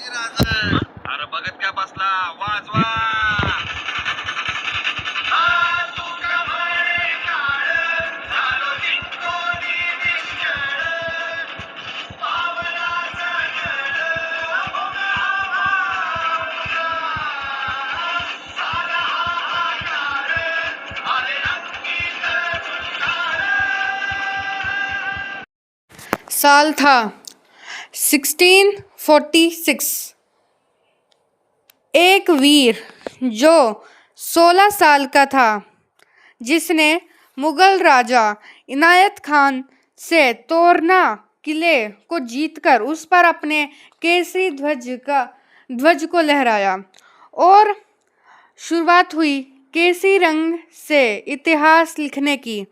अरे बघत काय बसला, वाजवा. साल था 1646। एक वीर जो 16 साल का था, जिसने मुगल राजा इनायत खान से तोरना किले को जीतकर उस पर अपने केसरी ध्वज को लहराया, और शुरुआत हुई केसरी रंग से इतिहास लिखने की,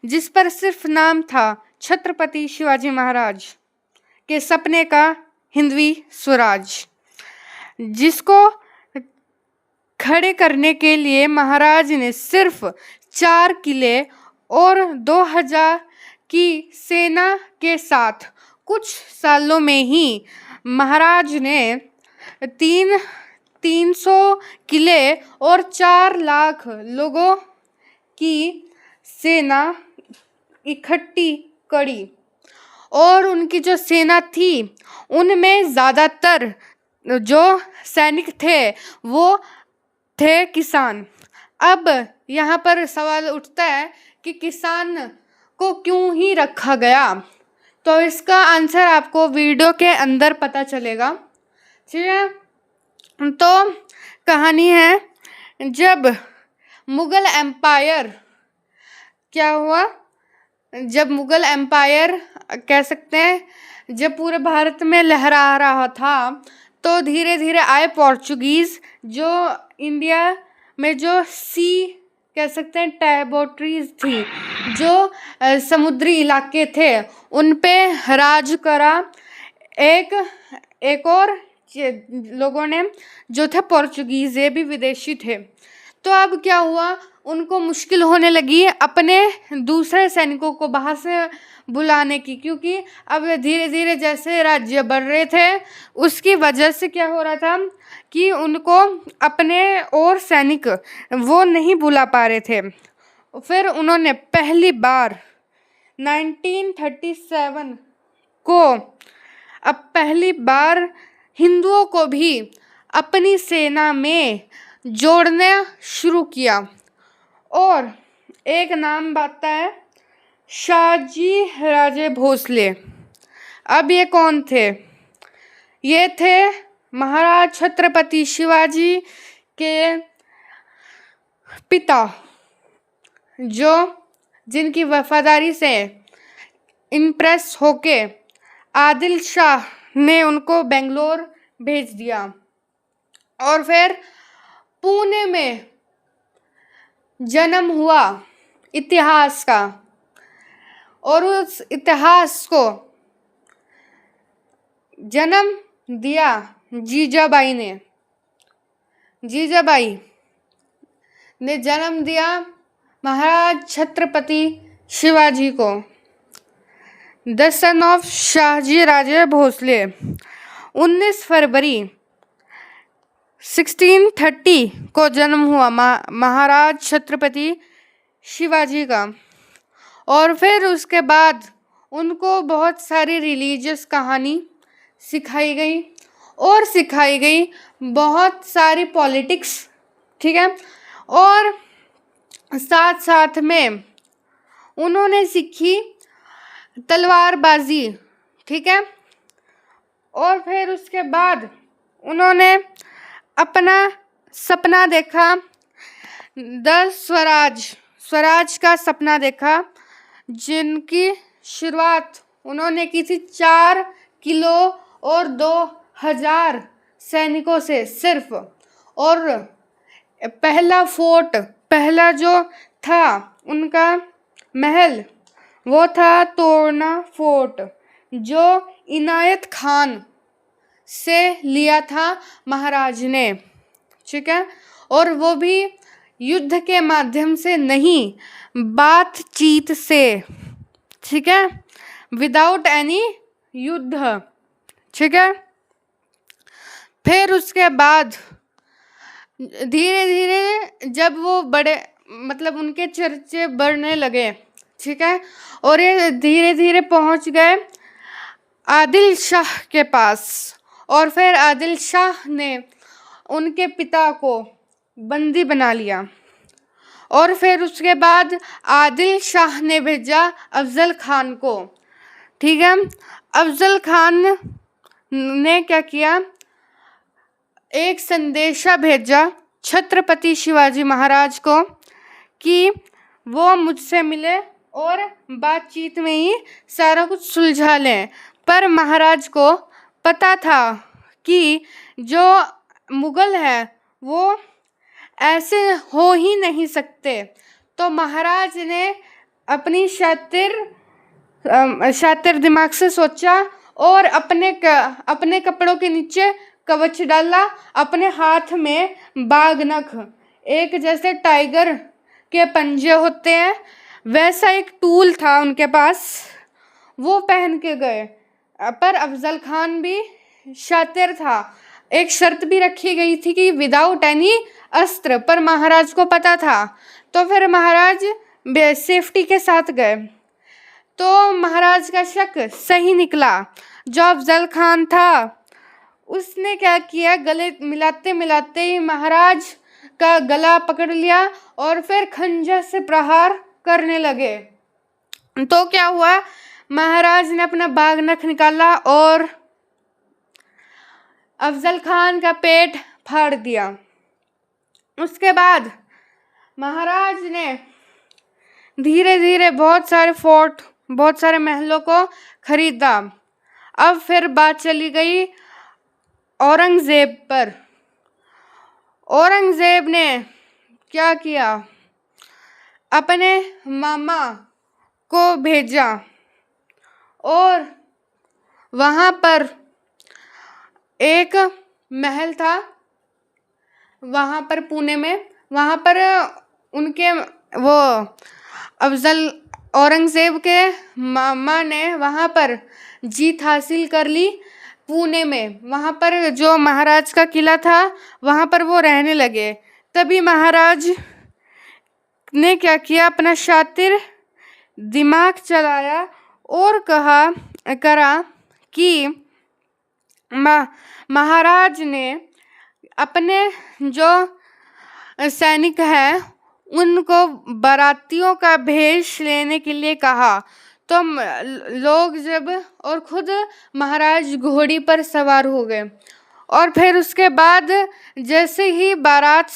जिस पर सिर्फ नाम था छत्रपति शिवाजी महाराज के सपने का हिंदवी स्वराज, जिसको खड़े करने के लिए महाराज ने सिर्फ 4 किले और 2000 की सेना के साथ कुछ सालों में ही महाराज ने 300 किले और 4 लाख लोगों की सेना इकट्ठी करी। और उनकी जो सेना थी उनमें ज़्यादातर जो सैनिक थे वो थे किसान। अब यहाँ पर सवाल उठता है कि किसान को क्यों ही रखा गया, तो इसका आंसर आपको वीडियो के अंदर पता चलेगा। ठीक है, तो कहानी है, जब मुगल एम्पायर क्या हुआ, जब मुगल एम्पायर कह सकते हैं जब पूरे भारत में लहरा रहा था, तो धीरे धीरे आए पोर्चुगीज़, जो इंडिया में जो कह सकते हैं टेरिटरीज थी, जो समुद्री इलाके थे, उन पे राज करा। एक और लोगों ने जो थे पोर्चुगीज़, ये भी विदेशी थे। तो अब क्या हुआ, उनको मुश्किल होने लगी अपने दूसरे सैनिकों को बाहर से बुलाने की, क्योंकि अब धीरे धीरे जैसे राज्य बढ़ रहे थे, उसकी वजह से क्या हो रहा था कि उनको अपने और सैनिक वो नहीं बुला पा रहे थे। फिर उन्होंने पहली बार 1937 को अब पहली बार हिंदुओं को भी अपनी सेना में जोड़ना शुरू किया, और एक नाम आता है शाहजी राजे भोसले। अब ये कौन थे? ये थे महाराज छत्रपति शिवाजी के पिता, जो जिनकी वफादारी से इम्प्रेस होके आदिल शाह ने उनको बेंगलोर भेज दिया, और फिर पुणे में जन्म हुआ इतिहास का, और उस इतिहास को जन्म दिया जीजाबाई ने। जीजाबाई ने जन्म दिया महाराज छत्रपति शिवाजी को, the son of Shahaji Raje Bhosale. 19 फरवरी 1630 को जन्म हुआ महाराज छत्रपति शिवाजी का, और फिर उसके बाद उनको बहुत सारी रिलीजियस कहानी सिखाई गई, और सिखाई गई बहुत सारी पॉलिटिक्स, ठीक है, और साथ साथ में उन्होंने सीखी तलवारबाजी, ठीक है, और फिर उसके बाद उन्होंने अपना सपना देखा, स्वराज का सपना देखा, जिनकी शुरुआत उन्होंने की थी 4 किलो और 2000 सैनिकों से सिर्फ। और पहला फोर्ट, पहला जो था उनका महल, वो था तोरना फोर्ट, जो इनायत खान से लिया था महाराज ने, ठीक है, और वो भी युद्ध के माध्यम से नहीं, बातचीत से, ठीक है, विदाउट एनी युद्ध, ठीक है। फिर उसके बाद धीरे धीरे जब वो बड़े मतलब उनके चर्चे बढ़ने लगे, ठीक है, और ये धीरे धीरे पहुंच गए आदिल शाह के पास। और फिर आदिल शाह ने उनके पिता को बंदी बना लिया। और फिर उसके बाद आदिल शाह ने भेजा अफजल खान को, ठीक है। अफजल खान ने क्या किया, एक संदेशा भेजा छत्रपति शिवाजी महाराज को कि वो मुझसे मिले और बातचीत में ही सारा कुछ सुलझा लें। पर महाराज को पता था कि जो मुग़ल है वो ऐसे हो ही नहीं सकते। तो महाराज ने अपनी शातिर दिमाग से सोचा और अपने कपड़ों के नीचे कवच डाला, अपने हाथ में बाघनख, एक जैसे टाइगर के पंजे होते हैं वैसा एक टूल था उनके पास, वो पहन के गए। पर अफजल खान भी शातिर था। एक शर्त भी रखी गई थी कि विदाउट एनी अस्त्र, पर महाराज को पता था। तो फिर महाराज सेफ्टी के साथ गए। तो महाराज का शक सही निकला। जो अफजल खान था उसने क्या किया, गले मिलाते मिलाते ही महाराज का गला पकड़ लिया और फिर खंजर से प्रहार करने लगे। तो क्या हुआ, महाराज ने अपना बाघनख निकाला और अफजल खान का पेट फाड़ दिया। उसके बाद महाराज ने धीरे धीरे बहुत सारे फोर्ट, बहुत सारे महलों को खरीदा। अब फिर बात चली गई औरंगज़ेब पर। औरंगज़ेब ने क्या किया, अपने मामा को भेजा और वहाँ पर एक महल था, वहाँ पर पुणे में, वहाँ पर उनके वो औरंगज़ेब के मामा ने वहाँ पर जीत हासिल कर ली पुणे में। वहाँ पर जो महाराज का किला था वहाँ पर वो रहने लगे। तभी महाराज ने क्या किया, अपना शातिर दिमाग चलाया और करा कि महाराज ने अपने जो सैनिक हैं उनको बारातियों का भेष लेने के लिए कहा। तो लोग जब और खुद महाराज घोड़ी पर सवार हो गए। और फिर उसके बाद जैसे ही बारात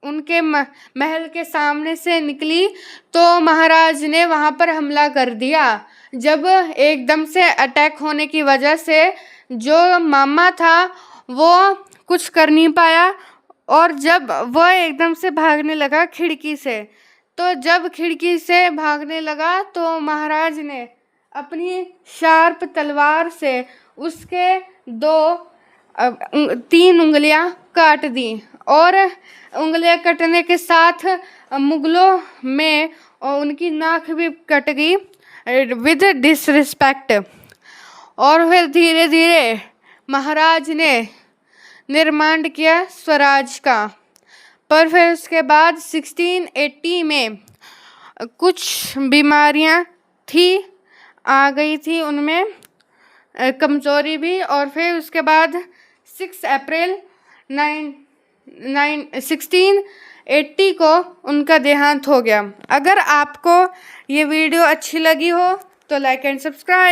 उनके महल के सामने से निकली तो महाराज ने वहाँ पर हमला कर दिया। जब एकदम से अटैक होने की वजह से जो मामा था वो कुछ कर नहीं पाया और जब वह एकदम से भागने लगा खिड़की से, तो जब खिड़की से भागने लगा तो महाराज ने अपनी शार्प तलवार से उसके 3 उंगलियां काट दी और उंगलियां कटने के साथ मुगलों में उनकी नाक भी कट गई विद डिसरिस्पेक्ट। और फिर धीरे धीरे महाराज ने निर्माण किया स्वराज का। पर फिर उसके बाद 1680 में कुछ बीमारियां आ गई थी, उनमें कमज़ोरी भी। और फिर उसके बाद 6 अप्रैल 1680 को उनका देहांत हो गया। अगर आपको ये वीडियो अच्छी लगी हो तो लाइक एंड सब्सक्राइब।